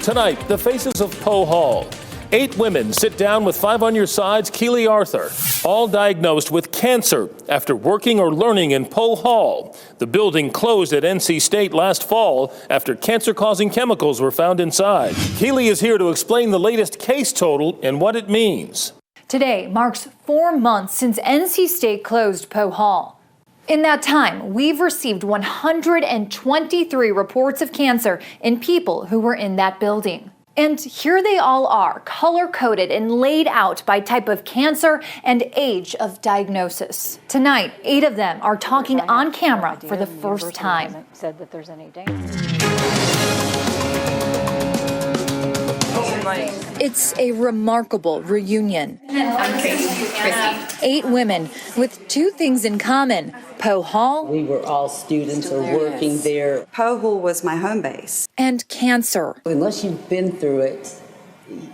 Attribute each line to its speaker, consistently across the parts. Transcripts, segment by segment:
Speaker 1: Tonight, the faces of Poe Hall. 8 women sit down with 5 on your sides, Keely Arthur, all diagnosed with cancer after working or learning in Poe Hall. The building closed at NC State last fall after cancer-causing chemicals were found inside. Keely is here to explain the latest case total and what it means.
Speaker 2: Today marks 4 months since NC State closed Poe Hall. In that time, we've received 123 reports of cancer in people who were in that building. And here they all are, color-coded and laid out by type of cancer and age of diagnosis. Tonight, 8 of them are talking on camera for the first time.
Speaker 3: Said that there's any danger.
Speaker 2: It's a remarkable reunion.
Speaker 4: I'm Christy.
Speaker 2: 8 women with 2 things in common. Poe Hall.
Speaker 5: We were all students or working there.
Speaker 4: Poe Hall was my home base.
Speaker 2: And cancer.
Speaker 5: Unless you've been through it,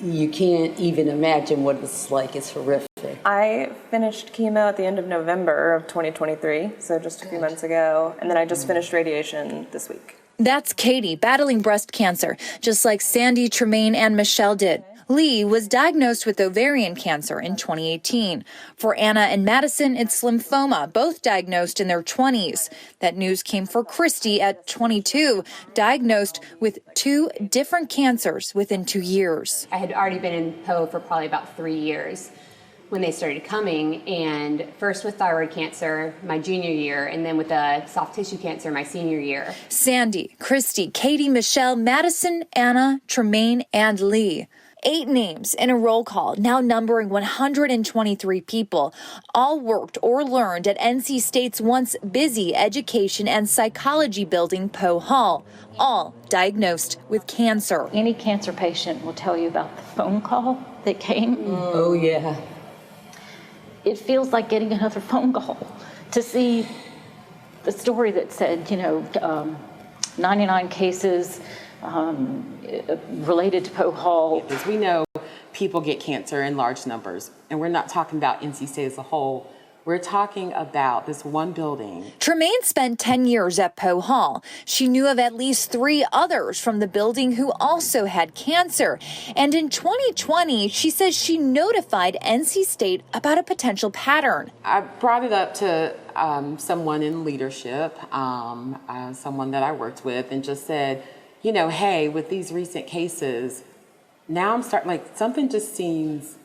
Speaker 5: you can't even imagine what it's like. It's horrific.
Speaker 6: I finished chemo at the end of November of 2023, so just a few months ago, and then I just finished radiation this week.
Speaker 2: That's Katie, battling breast cancer, just like Sandy, Tremaine, and Michelle did. Lee was diagnosed with ovarian cancer in 2018. For Anna and Madison, it's lymphoma, both diagnosed in their 20s. That news came for Christy at 22, diagnosed with 2 different cancers within 2 years.
Speaker 7: I had already been in Poe for probably about 3 years when they started coming, and first with thyroid cancer my junior year, and then with soft tissue cancer my senior year.
Speaker 2: Sandy, Christy, Katie, Michelle, Madison, Anna, Tremaine, and Lee. 8 names in a roll call, now numbering 123 people, all worked or learned at NC State's once busy education and psychology building, Poe Hall, all diagnosed with cancer.
Speaker 3: Any cancer patient will tell you about the phone call that came.
Speaker 5: Oh, yeah.
Speaker 3: It feels like getting another phone call to see the story that said, 99 cases related to Poe Hall.
Speaker 8: Because we know people get cancer in large numbers, and we're not talking about NC State as a whole. We're talking about this one building.
Speaker 2: Tremaine spent 10 years at Poe Hall. She knew of at least 3 others from the building who also had cancer. And in 2020, she says she notified NC State about a potential pattern.
Speaker 8: I brought it up to someone in leadership, someone that I worked with, and just said, hey, with these recent cases, now I'm something just seems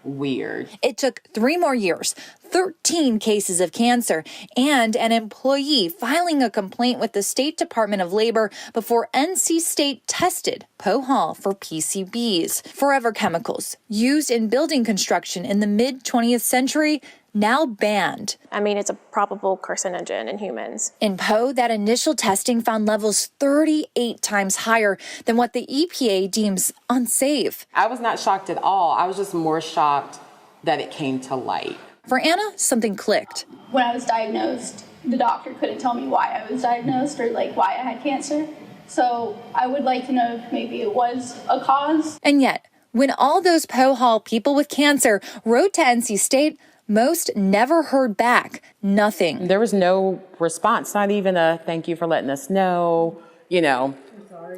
Speaker 8: weird.
Speaker 2: It took 3 more years, 13 cases of cancer, and an employee filing a complaint with the State Department of Labor before NC State tested Poe Hall for PCBs, forever chemicals used in building construction in the mid-20th century, now banned.
Speaker 9: It's a probable carcinogen in humans.
Speaker 2: In Poe, that initial testing found levels 38 times higher than what the EPA deems unsafe.
Speaker 8: I was not shocked at all. I was just more shocked that it ccame to light.
Speaker 2: For Anna, something clicked.
Speaker 10: When I was diagnosed, the doctor couldn't tell me why I was diagnosed or why I had cancer. So I would like to know if maybe it was a cause.
Speaker 2: And yet, when all those Poe Hall people with cancer wrote to NC State, most never heard back. Nothing.
Speaker 8: There was no response, not even a thank you for letting us know,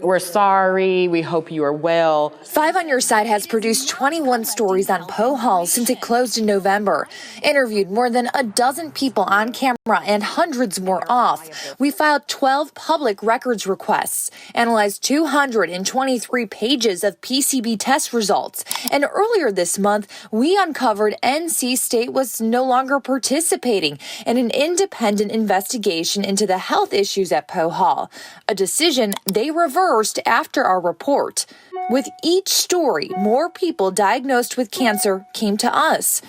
Speaker 8: we're sorry, we hope you are well.
Speaker 2: 5 on Your Side has produced 21 stories on Poe Hall since it closed in November, interviewed more than a dozen people on camera and hundreds more off. We filed 12 public records requests, analyzed 223 pages of PCB test results, and earlier this month, we uncovered NC State was no longer participating in an independent investigation into the health issues at Poe Hall, a decision they reversed after our report. With each story, more people diagnosed with cancer came to us.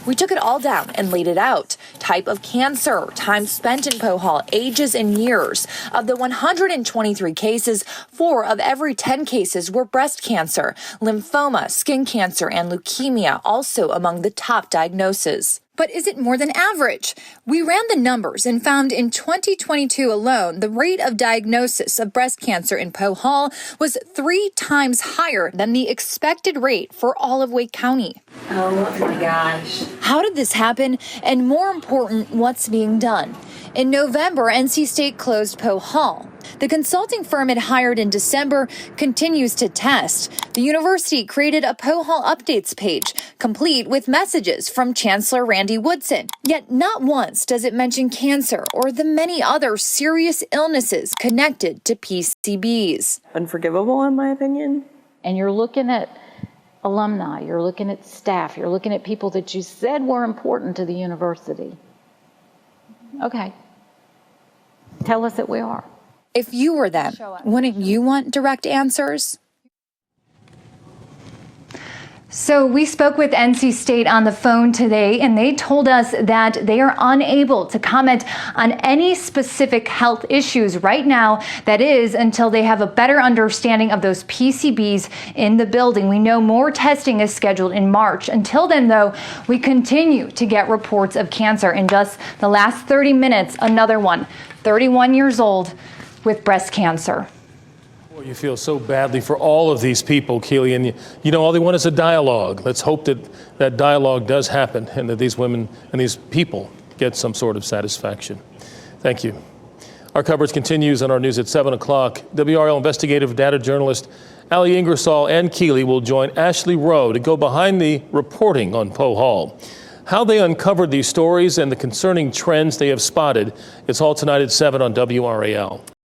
Speaker 2: We took it all down and laid it out. Type of cancer, time spent in Poe Hall, ages and years. Of the 123 cases, 4 of every 10 cases were breast cancer, lymphoma, skin cancer, and leukemia also among the top diagnoses. But is it more than average? We ran the numbers and found in 2022 alone, the rate of diagnosis of breast cancer in Poe Hall was 3 times higher than the expected rate for all of Wake County.
Speaker 3: Oh my gosh.
Speaker 2: How did this happen? And more important, what's being done? In November, NC State closed Poe Hall. The consulting firm it hired in December continues to test. The university created a Poe Hall updates page, complete with messages from Chancellor Randy Woodson. Yet not once does it mention cancer or the many other serious illnesses connected to PCBs.
Speaker 6: Unforgivable, in my opinion.
Speaker 3: And you're looking at alumni, you're looking at staff, you're looking at people that you said were important to the university. Okay. Tell us that we are.
Speaker 2: If you were them, wouldn't you want direct answers?
Speaker 11: So we spoke with NC State on the phone today, and they told us that they are unable to comment on any specific health issues right now. That is, until they have a better understanding of those PCBs in the building. We know more testing is scheduled in March. Until then, though, we continue to get reports of cancer. In just the last 30 minutes, another one, 31 years old, with breast cancer.
Speaker 1: Boy, you feel so badly for all of these people, Keely, and you know all they want is a dialogue. Let's hope that that dialogue does happen and that these women and these people get some sort of satisfaction. Thank you. Our coverage continues on our news at 7 o'clock. WRAL investigative data journalist Ali Ingersoll and Keely will join Ashley Rowe to go behind the reporting on Poe Hall. How they uncovered these stories and the concerning trends they have spotted. It's all tonight at 7 on WRAL.